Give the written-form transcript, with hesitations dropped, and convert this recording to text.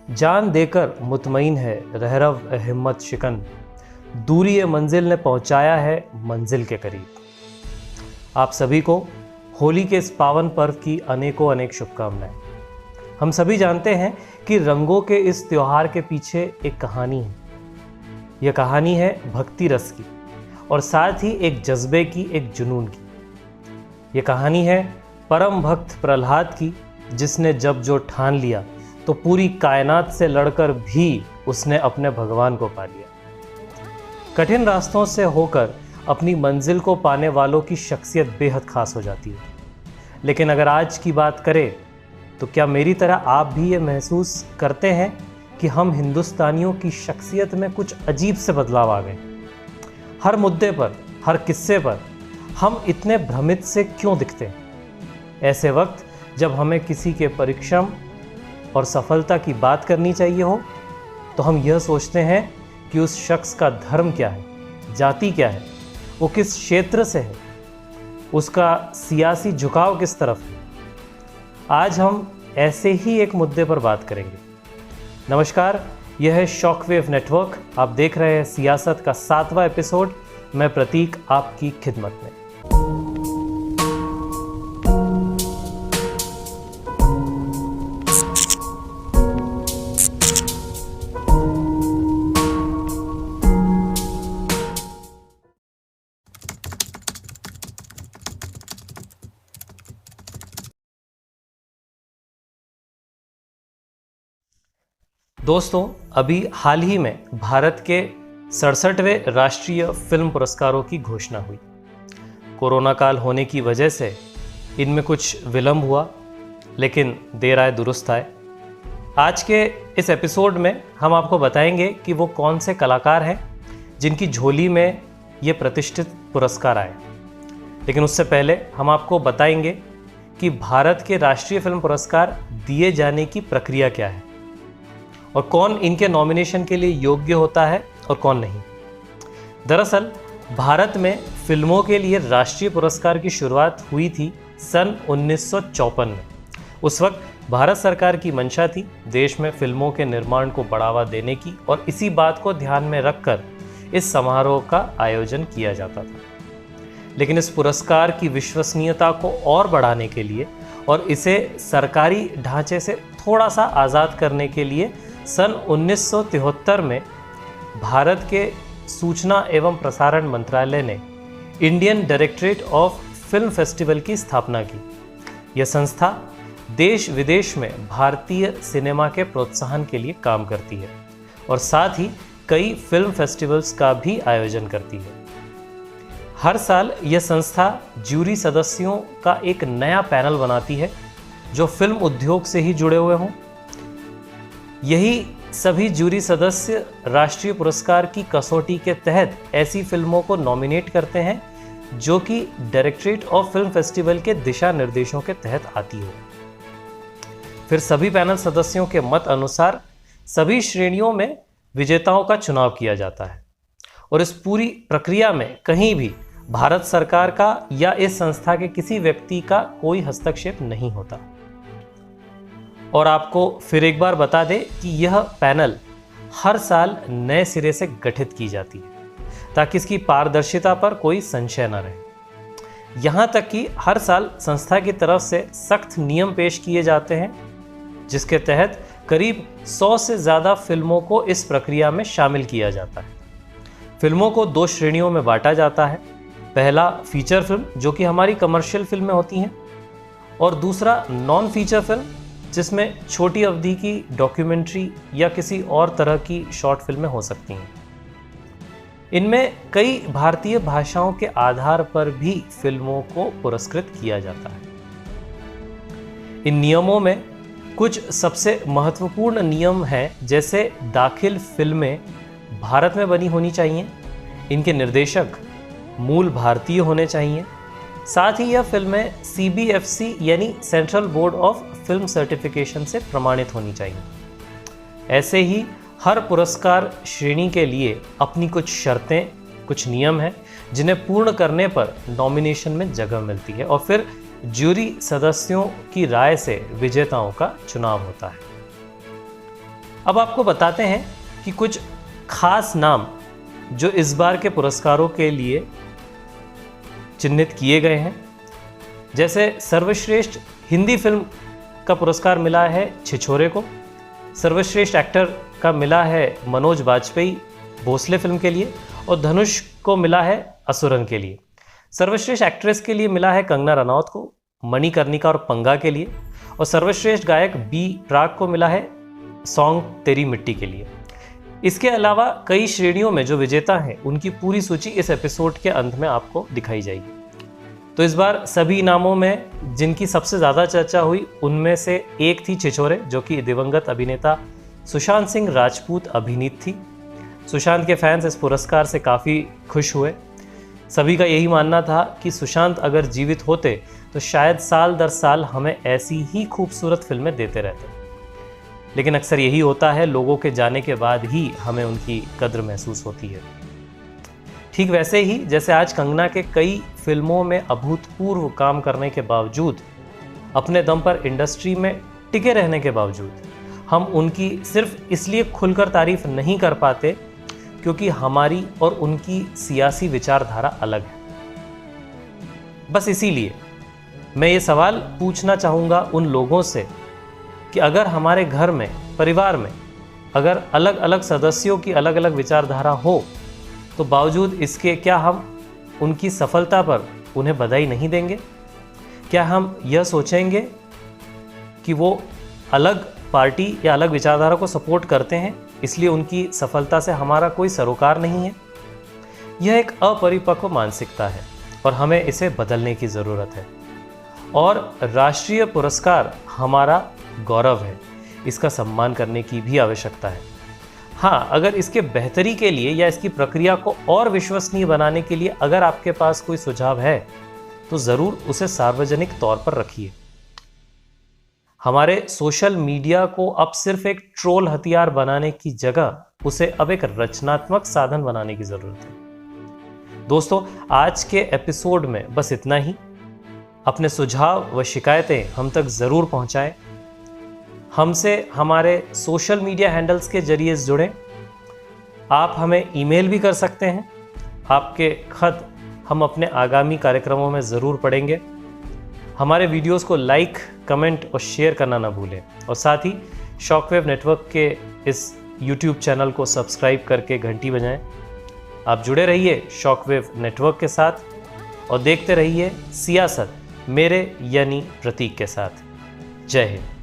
जान देकर मुतमईन है रहरव हिम्मत शिकन, दूरी ये मंजिल ने पहुंचाया है मंजिल के करीब। आप सभी को होली के इस पावन पर्व की अनेकों अनेक शुभकामनाएं। हम सभी जानते हैं कि रंगों के इस त्योहार के पीछे एक कहानी है। यह कहानी है भक्ति रस की और साथ ही एक जज्बे की, एक जुनून की। यह कहानी है परम भक्त प्रहलाद की, जिसने जब जो ठान लिया तो पूरी कायनात से लड़कर भी उसने अपने भगवान को पा लिया। कठिन रास्तों से होकर अपनी मंजिल को पाने वालों की शख्सियत बेहद खास हो जाती है। लेकिन अगर आज की बात करें तो क्या मेरी तरह आप भी ये महसूस करते हैं कि हम हिंदुस्तानियों की शख्सियत में कुछ अजीब से बदलाव आ गए? हर मुद्दे पर, हर किस्से पर हम इतने भ्रमित से क्यों दिखते हैं? ऐसे वक्त जब हमें किसी के परिश्रम और सफलता की बात करनी चाहिए हो तो हम यह सोचते हैं कि उस शख्स का धर्म क्या है, जाति क्या है, वो किस क्षेत्र से है, उसका सियासी झुकाव किस तरफ है। आज हम ऐसे ही एक मुद्दे पर बात करेंगे। नमस्कार, यह है शॉकवेव नेटवर्क। आप देख रहे हैं सियासत का 7वां एपिसोड। मैं प्रतीक आपकी खिदमत में। दोस्तों, अभी हाल ही में भारत के 67वें राष्ट्रीय फिल्म पुरस्कारों की घोषणा हुई। कोरोना काल होने की वजह से इनमें कुछ विलंब हुआ, लेकिन देर आए दुरुस्त आए। आज के इस एपिसोड में हम आपको बताएंगे कि वो कौन से कलाकार हैं जिनकी झोली में ये प्रतिष्ठित पुरस्कार आए। लेकिन उससे पहले हम आपको बताएंगे कि भारत के राष्ट्रीय फिल्म पुरस्कार दिए जाने की प्रक्रिया क्या है और कौन इनके नॉमिनेशन के लिए योग्य होता है और कौन नहीं। दरअसल भारत में फिल्मों के लिए राष्ट्रीय पुरस्कार की शुरुआत हुई थी सन 1954 में। उस वक्त भारत सरकार की मंशा थी देश में फिल्मों के निर्माण को बढ़ावा देने की, और इसी बात को ध्यान में रखकर इस समारोह का आयोजन किया जाता था। लेकिन इस पुरस्कार की विश्वसनीयता को और बढ़ाने के लिए और इसे सरकारी ढांचे से थोड़ा सा आज़ाद करने के लिए सन 1973 में भारत के सूचना एवं प्रसारण मंत्रालय ने Indian directorate of film festival की स्थापना की। यह संस्था देश विदेश में भारतीय सिनेमा के प्रोत्साहन के लिए काम करती है और साथ ही कई फिल्म फेस्टिवल्स का भी आयोजन करती है। हर साल यह संस्था जूरी सदस्यों का एक नया पैनल बनाती है जो फिल्म उद्योग से ही जुड़े हुए हों। यही सभी जूरी सदस्य राष्ट्रीय पुरस्कार की कसौटी के तहत ऐसी फिल्मों को नॉमिनेट करते हैं जो कि डायरेक्टरेट ऑफ फिल्म फेस्टिवल के दिशा निर्देशों के तहत आती हो। फिर सभी पैनल सदस्यों के मत अनुसार सभी श्रेणियों में विजेताओं का चुनाव किया जाता है और इस पूरी प्रक्रिया में कहीं भी भारत सरकार का या इस संस्था के किसी व्यक्ति का कोई हस्तक्षेप नहीं होता। और आपको फिर एक बार बता दें कि यह पैनल हर साल नए सिरे से गठित की जाती है ताकि इसकी पारदर्शिता पर कोई संशय न रहे। यहाँ तक कि हर साल संस्था की तरफ से सख्त नियम पेश किए जाते हैं जिसके तहत करीब 100 से ज़्यादा फिल्मों को इस प्रक्रिया में शामिल किया जाता है। फिल्मों को 2 श्रेणियों में बांटा जाता है। पहला फीचर फिल्म, जो कि हमारी कमर्शियल फिल्में होती हैं, और दूसरा नॉन फीचर फिल्म, जिसमें छोटी अवधि की डॉक्यूमेंट्री या किसी और तरह की शॉर्ट फिल्में हो सकती हैं। इनमें कई भारतीय भाषाओं के आधार पर भी फिल्मों को पुरस्कृत किया जाता है। इन नियमों में कुछ सबसे महत्वपूर्ण नियम हैं, जैसे दाखिल फिल्में भारत में बनी होनी चाहिए, इनके निर्देशक मूल भारतीय होने चाहिए, साथ ही यह फिल्में CBFC यानी central board of film certification से प्रमाणित होनी चाहिए। ऐसे ही हर पुरस्कार श्रेणी के लिए अपनी कुछ शर्तें, कुछ नियम हैं जिन्हें पूर्ण करने पर नॉमिनेशन में जगह मिलती है और फिर जूरी सदस्यों की राय से विजेताओं का चुनाव होता है। अब आपको बताते हैं कि कुछ खास नाम जो इस बार के पुरस्कारों के लिए चिन्हित किए गए हैं। जैसे सर्वश्रेष्ठ हिंदी फिल्म का पुरस्कार मिला है छिछोरे को, सर्वश्रेष्ठ एक्टर का मिला है मनोज बाजपेयी भोसले फिल्म के लिए, और धनुष को मिला है असुरन के लिए। सर्वश्रेष्ठ एक्ट्रेस के लिए मिला है कंगना रनौत को मणिकर्णिका और पंगा के लिए, और सर्वश्रेष्ठ गायक बी प्राक को मिला है सॉन्ग तेरी मिट्टी के लिए। इसके अलावा कई श्रेणियों में जो विजेता हैं उनकी पूरी सूची इस एपिसोड के अंत में आपको दिखाई जाएगी। तो इस बार सभी नामों में जिनकी सबसे ज़्यादा चर्चा हुई उनमें से एक थी छिछोरे, जो कि दिवंगत अभिनेता सुशांत सिंह राजपूत अभिनीत थी। सुशांत के फैंस इस पुरस्कार से काफ़ी खुश हुए। सभी का यही मानना था कि सुशांत अगर जीवित होते तो शायद साल दर साल हमें ऐसी ही खूबसूरत फिल्में देते रहते। लेकिन अक्सर यही होता है, लोगों के जाने के बाद ही हमें उनकी कद्र महसूस होती है। ठीक वैसे ही जैसे आज कंगना के कई फिल्मों में अभूतपूर्व काम करने के बावजूद, अपने दम पर इंडस्ट्री में टिके रहने के बावजूद, हम उनकी सिर्फ इसलिए खुलकर तारीफ नहीं कर पाते क्योंकि हमारी और उनकी सियासी विचारधारा अलग है। बस इसीलिए मैं ये सवाल पूछना चाहूँगा उन लोगों से कि अगर हमारे घर में, परिवार में अगर अलग अलग सदस्यों की अलग अलग विचारधारा हो तो बावजूद इसके क्या हम उनकी सफलता पर उन्हें बधाई नहीं देंगे? क्या हम यह सोचेंगे कि वो अलग पार्टी या अलग विचारधारा को सपोर्ट करते हैं इसलिए उनकी सफलता से हमारा कोई सरोकार नहीं है? यह एक अपरिपक्व मानसिकता है और हमें इसे बदलने की ज़रूरत है। और राष्ट्रीय पुरस्कार हमारा गौरव है, इसका सम्मान करने की भी आवश्यकता है। हाँ, अगर इसके बेहतरी के लिए या इसकी प्रक्रिया को और विश्वसनीय बनाने के लिए अगर आपके पास कोई सुझाव है तो ज़रूर उसे सार्वजनिक तौर पर रखिए। हमारे सोशल मीडिया को अब सिर्फ एक ट्रोल हथियार बनाने की जगह उसे अब एक रचनात्मक साधन बनाने की ज़रूरत है। दोस्तों, आज के एपिसोड में बस इतना ही। अपने सुझाव व शिकायतें हम तक ज़रूर पहुंचाएं। हमसे हमारे सोशल मीडिया हैंडल्स के जरिए जुड़ें। आप हमें ईमेल भी कर सकते हैं। आपके खत हम अपने आगामी कार्यक्रमों में ज़रूर पढ़ेंगे। हमारे वीडियोस को लाइक, कमेंट और शेयर करना ना भूलें, और साथ ही शॉकवेव नेटवर्क के इस यूट्यूब चैनल को सब्सक्राइब करके घंटी बजाएं। आप जुड़े रहिए शॉकवेव नेटवर्क के साथ और देखते रहिए सियासत मेरे यानी प्रतीक के साथ। जय हिंद।